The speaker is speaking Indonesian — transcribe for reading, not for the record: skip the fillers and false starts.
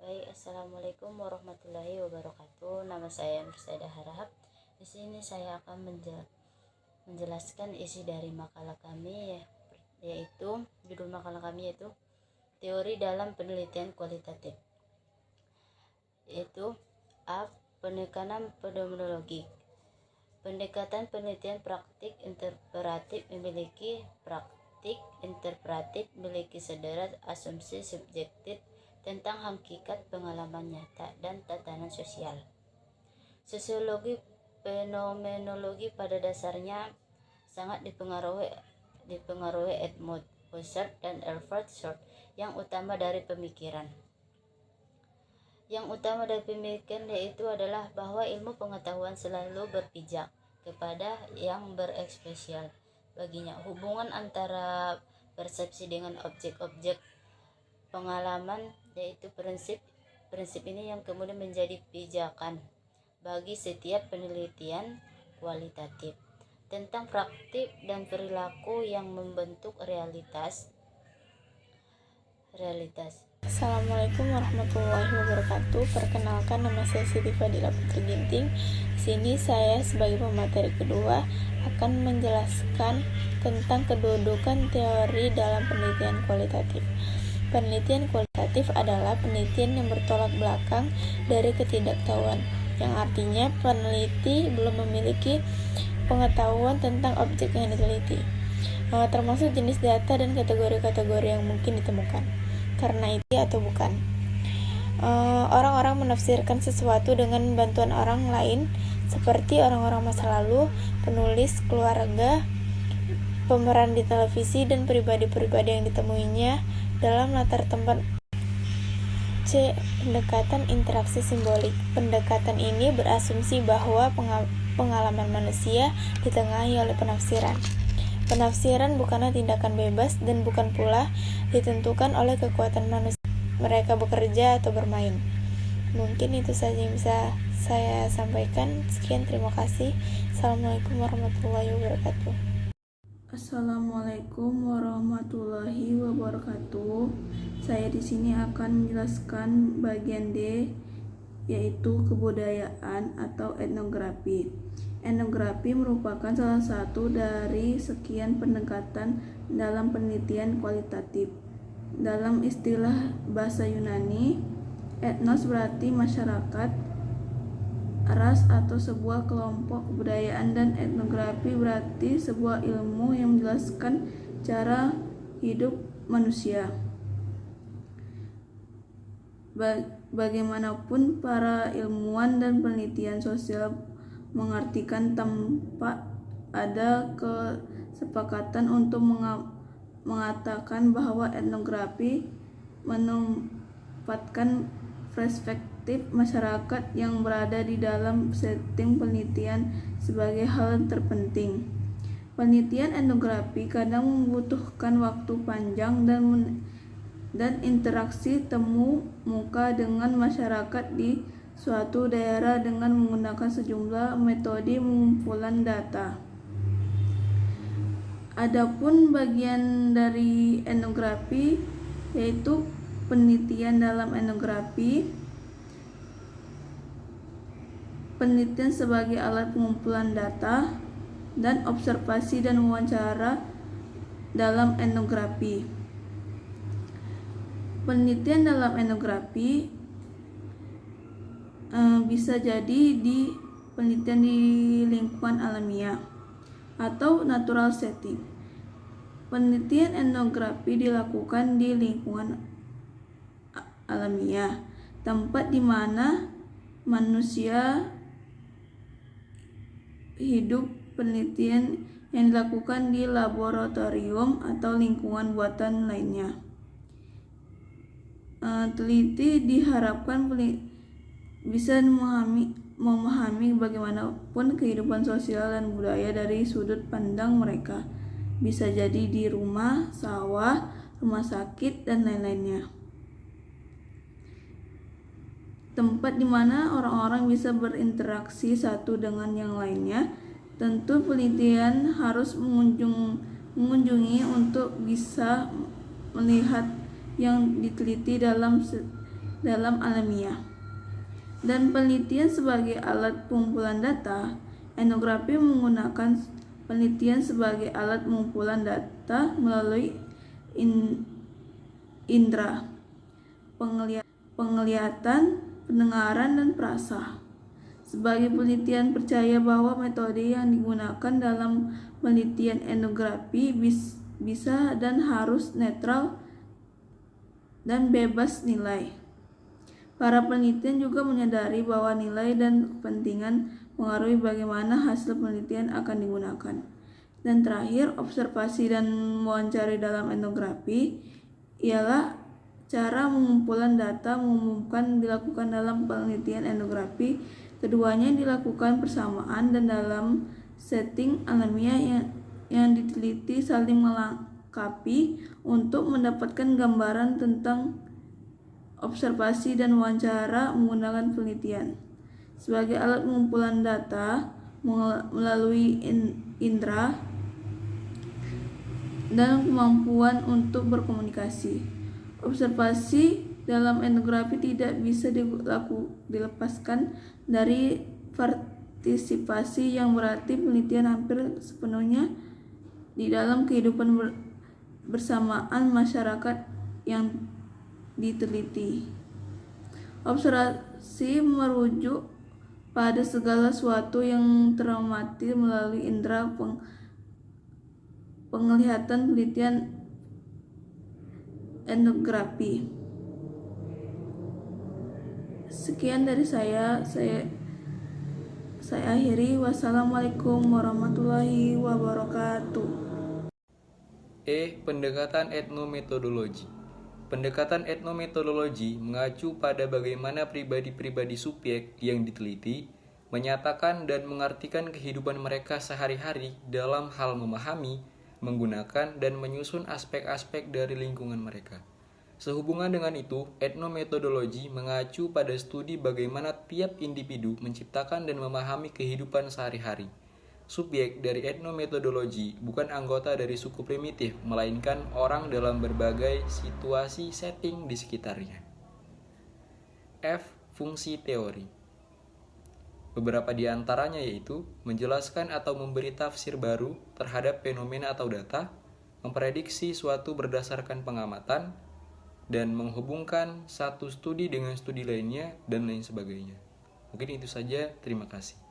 Baik, Assalamualaikum warahmatullahi wabarakatuh. Nama saya Mirsada Harahap. Di sini saya akan menjelaskan isi dari makalah kami, yaitu judul makalah kami yaitu teori dalam penelitian kualitatif, yaitu A. Penekanan fenomenologi. Pendekatan penelitian praktik interperatif memiliki sederet asumsi subjektif tentang hakikat pengalaman nyata dan tatanan sosial. Sosiologi fenomenologi pada dasarnya sangat dipengaruhi Edmund Husserl dan Albert Schweitzer. Yang utama dari pemikiran yaitu adalah bahwa ilmu pengetahuan selalu berpijak kepada yang berekspesial. Baginya, hubungan antara persepsi dengan objek-objek pengalaman, yaitu prinsip ini yang kemudian menjadi pijakan bagi setiap penelitian kualitatif tentang praktik dan perilaku yang membentuk realitas. Assalamualaikum warahmatullahi wabarakatuh. Perkenalkan, nama saya Siti Fadila Putri Ginting. Di sini saya sebagai pemateri kedua akan menjelaskan tentang kedudukan teori dalam penelitian kualitatif. Penelitian kualitatif adalah penelitian yang bertolak belakang dari ketidaktahuan, yang artinya peneliti belum memiliki pengetahuan tentang objek yang diteliti, termasuk jenis data dan kategori-kategori yang mungkin ditemukan. Karena itu atau bukan, orang-orang menafsirkan sesuatu dengan bantuan orang lain, seperti orang-orang masa lalu, penulis, keluarga, pemeran di televisi, dan pribadi-pribadi yang ditemuinya dalam latar tempat. C. Pendekatan interaksi simbolik. Pendekatan ini berasumsi bahwa pengalaman manusia ditengahi oleh penafsiran. Penafsiran bukanlah tindakan bebas dan bukan pula ditentukan oleh kekuatan manusia. Mereka bekerja atau bermain. Mungkin itu saja yang bisa saya sampaikan. Sekian, terima kasih. Assalamualaikum warahmatullahi wabarakatuh. Assalamualaikum warahmatullahi wabarakatuh. Saya di sini akan menjelaskan bagian D, yaitu kebudayaan atau etnografi. Etnografi merupakan salah satu dari sekian pendekatan dalam penelitian kualitatif. Dalam istilah bahasa Yunani, etnos berarti masyarakat, ras atau sebuah kelompok kebudayaan, dan etnografi berarti sebuah ilmu yang menjelaskan cara hidup manusia. Bagaimanapun para ilmuwan dan penelitian sosial mengartikan tanpa ada kesepakatan untuk mengatakan bahwa etnografi menempatkan perspektif masyarakat yang berada di dalam setting penelitian sebagai hal terpenting. Penelitian etnografi kadang membutuhkan waktu panjang dan interaksi temu muka dengan masyarakat di suatu daerah dengan menggunakan sejumlah metode pengumpulan data. Adapun bagian dari etnografi, yaitu penelitian dalam etnografi, penelitian sebagai alat pengumpulan data, dan observasi dan wawancara dalam etnografi. Penelitian dalam etnografi bisa jadi di penelitian di lingkungan alamiah atau natural setting. Penelitian etnografi dilakukan di lingkungan alamiah, tempat di mana manusia hidup. Penelitian yang dilakukan di laboratorium atau lingkungan buatan lainnya. Teliti diharapkan bisa memahami bagaimanapun kehidupan sosial dan budaya dari sudut pandang mereka. Bisa jadi di rumah, sawah, rumah sakit, dan lain-lainnya. Tempat di mana orang-orang bisa berinteraksi satu dengan yang lainnya. Tentu penelitian harus mengunjungi untuk bisa melihat yang diteliti dalam dalam alamiah. Dan penelitian sebagai alat pengumpulan data, etnografi menggunakan penelitian sebagai alat pengumpulan data melalui indera penglihatan, pendengaran, dan perasa. Sebagai penelitian percaya bahwa metode yang digunakan dalam penelitian etnografi bisa dan harus netral dan bebas nilai. Para penelitian juga menyadari bahwa nilai dan kepentingan mengaruhi bagaimana hasil penelitian akan digunakan. Dan terakhir, observasi dan mewawancari dalam etnografi ialah cara pengumpulan data mengumumkan dilakukan dalam penelitian etnografi. Keduanya dilakukan bersamaan dan dalam setting alamiah yang diteliti saling melengkapi untuk mendapatkan gambaran tentang observasi dan wawancara menggunakan penelitian. Sebagai alat pengumpulan data melalui indera dan kemampuan untuk berkomunikasi. Observasi dalam etnografi tidak bisa dilepaskan dari partisipasi yang berarti penelitian hampir sepenuhnya di dalam kehidupan bersamaan masyarakat yang diteliti. Observasi merujuk pada segala sesuatu yang teramati melalui indera penglihatan penelitian etnografi. Sekian dari saya akhiri. Wassalamualaikum warahmatullahi wabarakatuh. Pendekatan etnometodologi. Pendekatan etnometodologi mengacu pada bagaimana pribadi-pribadi subjek yang diteliti menyatakan dan mengartikan kehidupan mereka sehari-hari dalam hal memahami, menggunakan, dan menyusun aspek-aspek dari lingkungan mereka. Sehubungan dengan itu, etnometodologi mengacu pada studi bagaimana tiap individu menciptakan dan memahami kehidupan sehari-hari. Subjek dari etnometodologi bukan anggota dari suku primitif, melainkan orang dalam berbagai situasi setting di sekitarnya. Fungsi teori. Beberapa di antaranya yaitu menjelaskan atau memberi tafsir baru terhadap fenomena atau data, memprediksi suatu berdasarkan pengamatan, dan menghubungkan satu studi dengan studi lainnya, dan lain sebagainya. Mungkin itu saja, terima kasih.